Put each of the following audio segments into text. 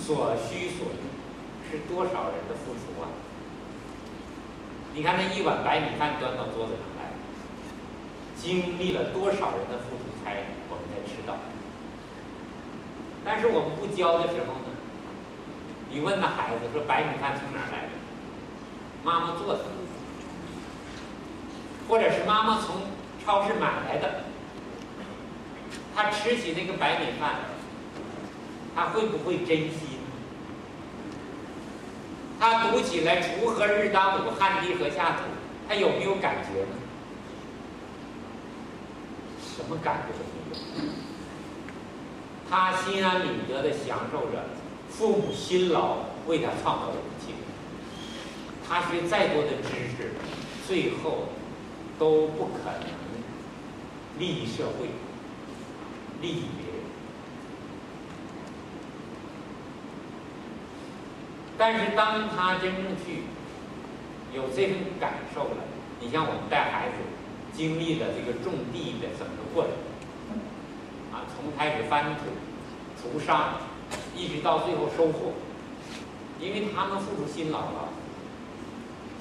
所需所用，是多少人的付出啊！你看那一碗白米饭端到桌子上来，经历了多少人的付出我们才吃到。但是我们不教的时候呢，你问那孩子说白米饭从哪儿来的？妈妈做的，或者是妈妈从超市买来的。他吃起那个白米饭，他会不会珍惜呢？他读起来锄禾日当午，汗滴禾下土，他有没有感觉呢？什么感觉都没有。他心安理得地享受着父母辛劳为他创造的一切。他学再多的知识，最后都不可能利益社会、利益别人。但是当他真正去有这份感受了，你像我们带孩子经历了这个种地的整个过程，从开始翻土、除沙，一直到最后收获，因为他们付出辛劳了，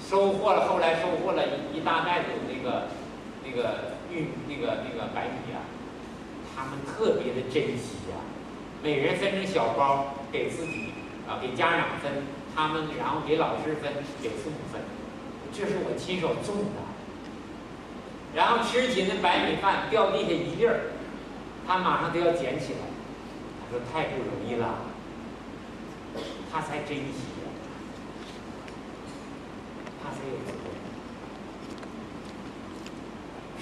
收获了，后来收获了一大袋子那个白米啊，他们特别的珍惜啊，每人分成小包给自己给家长分，他们然后给老师分，给父母分，这是我亲手种的。然后吃起那白米饭掉地下一粒儿，他马上都要捡起来。他说太不容易了，他才珍惜呀，他才有责任，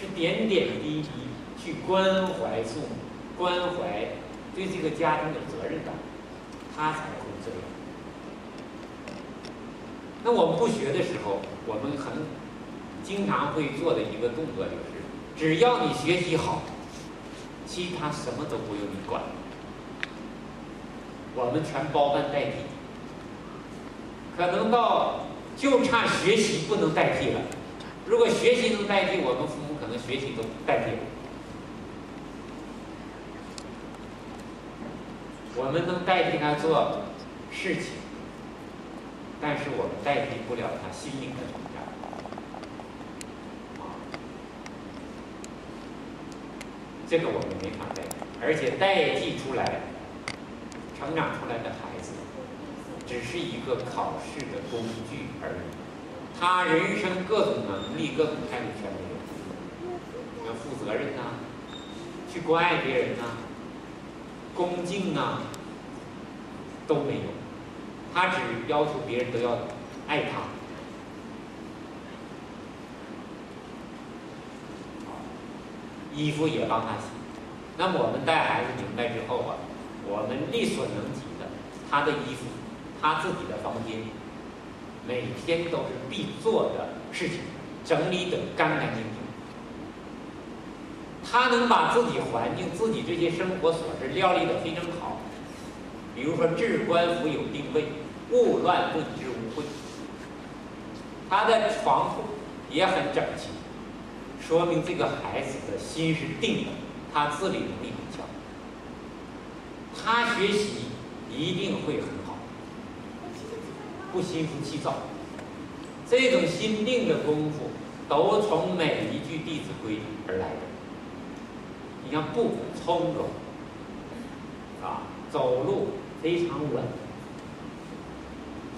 是点点滴滴去关怀父母，关怀对这个家庭有责任感，他才会这样。那我们不学的时候，我们经常会做的一个动作就是，只要你学习好，其他什么都不用你管，我们全包办代替。可能到就差学习不能代替了。如果学习能代替，我们父母可能学习都代替了。我们能代替他做事情，但是我们代替不了他心灵的成长。这个我们没法代替，而且代替出来、成长出来的孩子，只是一个考试的工具而已。他人生各种能力、各种态度全没有，要负责任呐，去关爱别人呐，恭敬呐，都没有。他只要求别人都要爱他。衣服也帮他洗。那么我们带孩子明白之后啊，我们力所能及的，他的衣服，他自己的房间，每天都是必做的事情，整理得干干净净。他能把自己环境、自己这些生活琐事料理得非常好。比如说置冠服有定位，勿乱不以致污秽。他的床铺也很整齐。说明这个孩子的心是定的，他自理能力很强，他学习一定会很好，不心浮气躁。这种心定的功夫都从每一句《弟子规》而来的。你像步从容走路非常稳，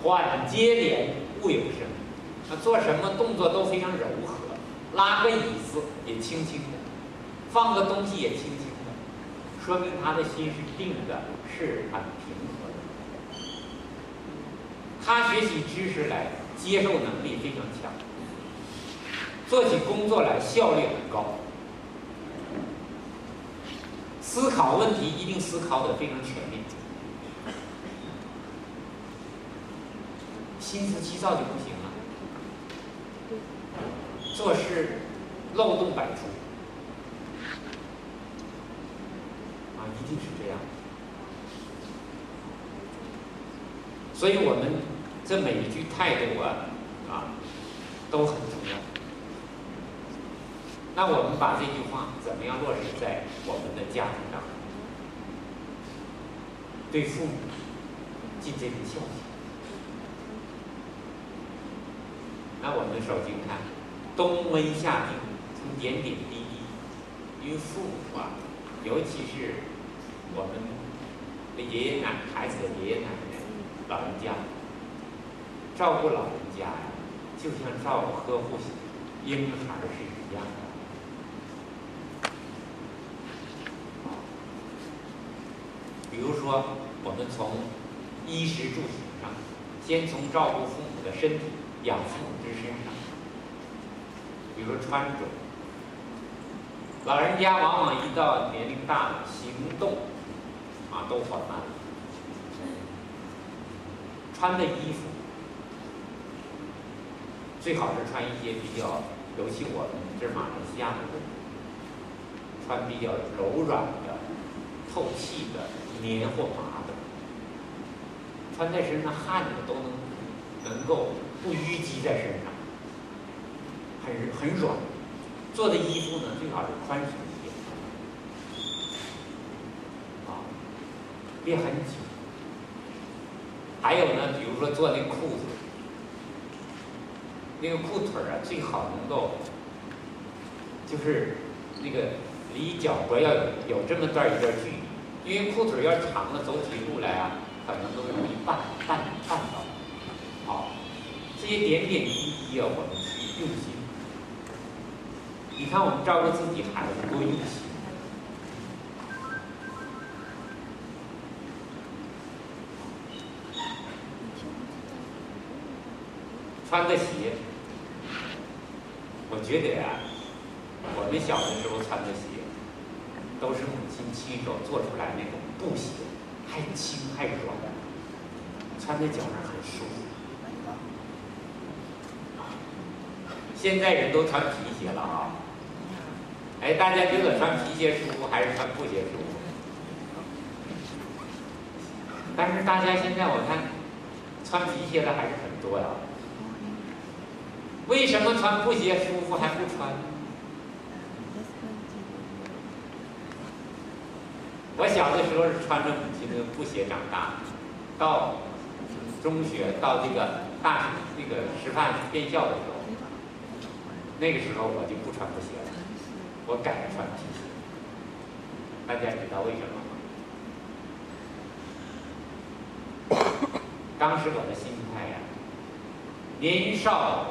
缓接连勿有声，做什么动作都非常柔和。拉个椅子也轻轻的，放个东西也轻轻的，说明他的心是定的，是很平和的。他学习知识来，接受能力非常强，做起工作来效率很高，思考问题一定思考得非常全面，心浮气躁就不行了。做事漏洞百出，一定是这样。所以我们这每一句态度都很重要。那我们把这句话怎么样落实在我们的家庭当中？对父母尽这份孝心。那我们首先看冬温夏定，从点点滴滴，因为父母啊，尤其是我们的孩子的爷爷奶奶、老人家，照顾老人家呀，就像照顾呵护婴孩是一样的。比如说，我们从衣食住行上，先从照顾父母的身体、养父母之身上。比如说穿着，老人家往往一到年龄大了，行动都缓慢了。穿的衣服最好是穿一些比较，尤其我们这马来西亚的人，穿比较柔软的、透气的棉或麻的，穿在身上汗的都能够不淤积在身上，很软。做的衣服呢，最好是宽松一点，别很紧。还有呢，比如说做那裤子，那个裤腿啊，最好能够就是那个离脚脖要有这么段一段距离，因为裤腿要长了，走起路来啊，可能都容易绊倒。好，这些点点滴滴啊，我们去用心。你看我们照顾自己孩子多用心。穿的鞋，我觉得呀，我们小的时候穿的鞋，都是母亲亲手做出来那种布鞋，还轻还软，穿在脚上很舒服。现在人都穿皮鞋了啊，大家觉得穿皮鞋舒服还是穿布鞋舒服？但是大家现在我看，穿皮鞋的还是很多呀。为什么穿布鞋舒服还不穿？我小的时候是穿着母亲的布鞋长大的，到中学到这个大学那个师范院校的时候，那个时候我就不穿布鞋了，我改穿皮鞋。大家知道为什么吗？当时我的心态呀，年少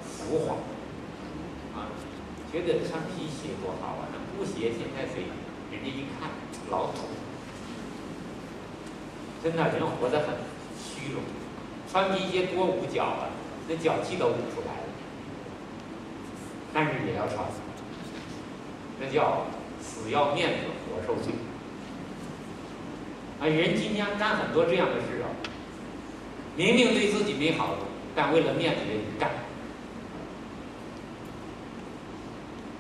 浮华觉得穿皮鞋多好啊！那布鞋现在人家一看老土，真的人活得很虚荣。穿皮鞋多捂脚啊，那脚气都捂出来了。但是也要穿，那叫死要面子活受罪。人今天干很多这样的事啊，明明对自己没好处，但为了面子也干。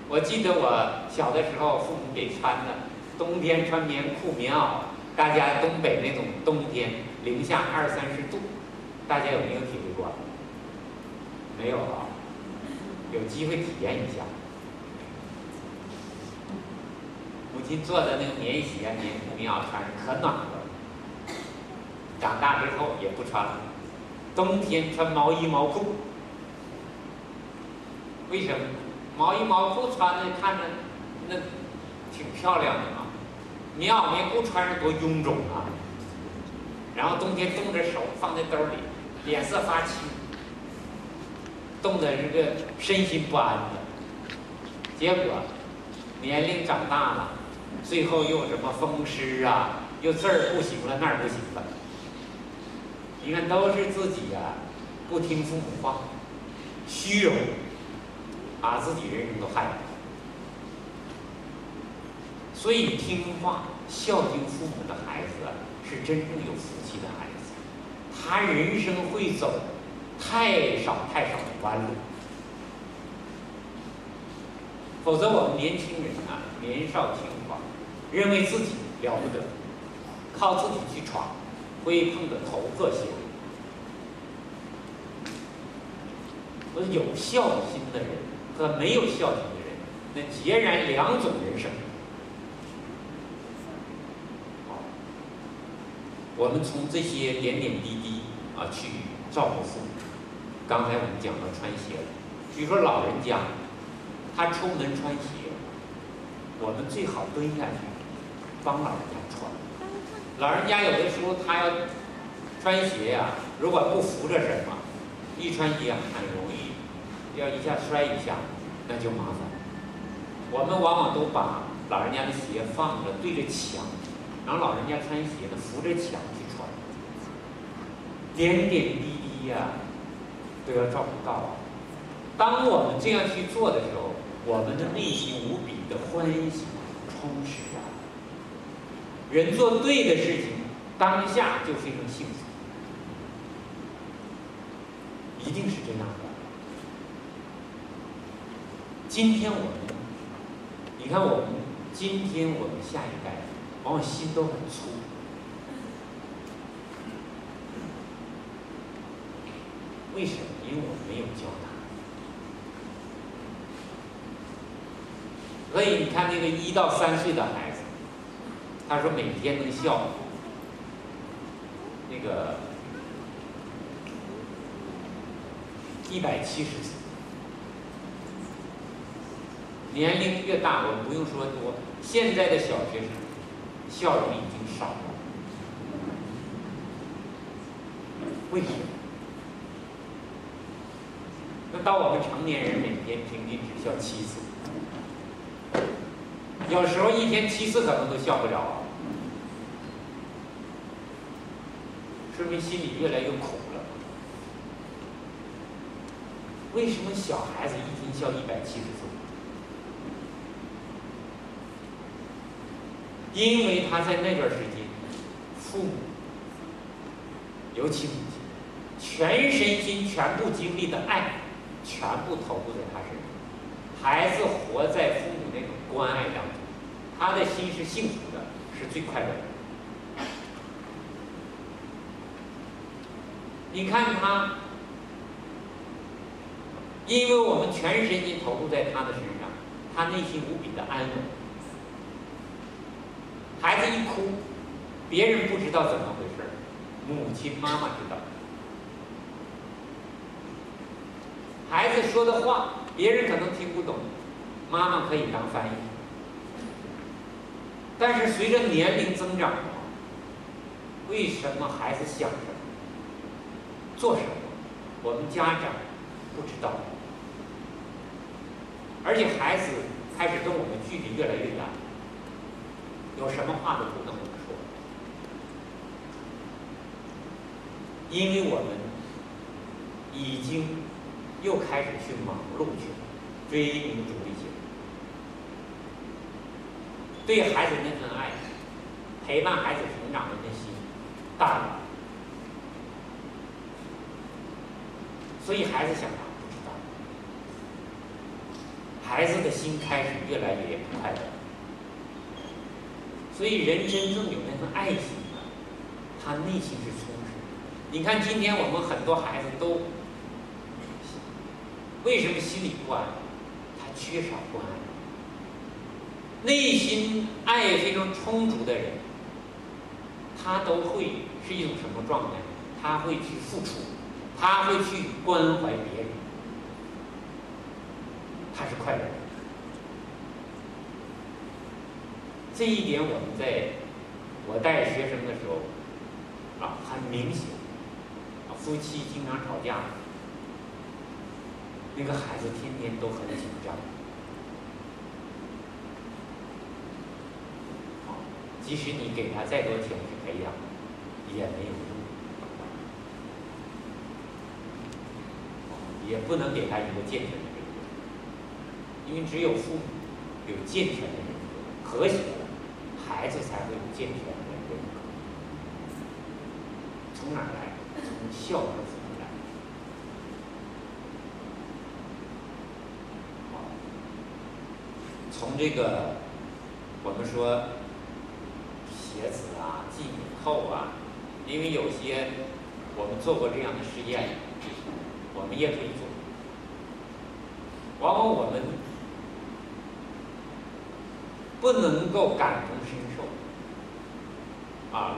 我记得我小的时候，父母给穿的，冬天穿棉裤、棉袄，大家东北那种冬天零下20-30度，大家有没有体会过？没有啊，有机会体验一下。母亲做的那个棉鞋、棉裤、棉袄穿可暖和了，长大之后也不穿了，冬天穿毛衣毛裤。为什么？毛衣毛裤穿的看着那挺漂亮的嘛，棉袄棉裤穿着多臃肿啊。然后冬天冻着手放在兜里，脸色发青，冻得这个身心不安的。结果年龄长大了，最后又什么风湿啊，又这儿不行了那儿不行了。你看都是自己呀，不听父母话，虚荣。把自己人生都害了，所以听话、孝敬父母的孩子是真正有福气的孩子，他人生会走太少的弯路。否则，我们年轻人年少轻狂，认为自己了不得，靠自己去闯，会碰得头破血流。有孝心的人和没有孝心的人，那截然两种人生。我们从这些点点滴滴啊去照顾父母。刚才我们讲到穿鞋，比如说老人家，他出门穿鞋，我们最好蹲下去帮老人家穿。老人家有的时候他要穿鞋呀，如果不扶着什么，一穿鞋很容易要一下摔一下，那就麻烦。我们往往都把老人家的鞋放着对着墙，让老人家穿鞋呢扶着墙去穿，点点滴滴呀都要照顾到啊。当我们这样去做的时候，我们的内心无比的欢喜充实啊。人做对的事情，当下就非常幸福，一定是这样的。今天我们，你看我们今天我们下一代，往往心都很粗。为什么？因为我们没有教他。所以你看那个1到3岁的孩子，他说每天能笑那个170次。年龄越大，我们不用说多，现在的小学生笑容已经少了。为什么？那到我们成年人每天平均只笑7次，有时候一天7次可能都笑不了啊，说明心里越来越苦了。为什么小孩子一天笑170次？因为他在那段时间，父母，尤其母亲，全身心、全部精力的爱，全部投入在他身上。孩子活在父母那种关爱当中，他的心是幸福的，是最快乐的。你看他，因为我们全身心投入在他的身上，他内心无比的安稳。孩子一哭，别人不知道怎么回事，母亲妈妈知道。孩子说的话，别人可能听不懂，妈妈可以当翻译。但是随着年龄增长，为什么孩子想什么、做什么，我们家长不知道，而且孩子开始跟我们距离越来越远。有什么话都不跟我们说，因为我们已经又开始去忙碌去了，追名逐利去了。对孩子那份爱，陪伴孩子成长的那心淡了，所以孩子想法不知道，孩子的心开始越来越不快乐。所以人真正有那份爱心呢，他内心是充实。你看今天我们很多孩子都为什么心里不安？他缺少关爱。内心爱非常充足的人，他都会是一种什么状态？他会去付出，他会去关怀别人，他是快乐的。这一点我们我带学生的时候啊，很明显啊，夫妻经常吵架，那个孩子天天都很紧张，即使你给他再多钱去培养，也没有用，也不能给他一个健全的人格，因为只有父母有健全的人格，和谐的，孩子才会有健全的人格。从哪儿来？从孝顺父母来。从这个我们说鞋子啊、系纽扣啊，因为有些我们做过这样的实验，我们也可以做。往往我们不能够感同身受啊。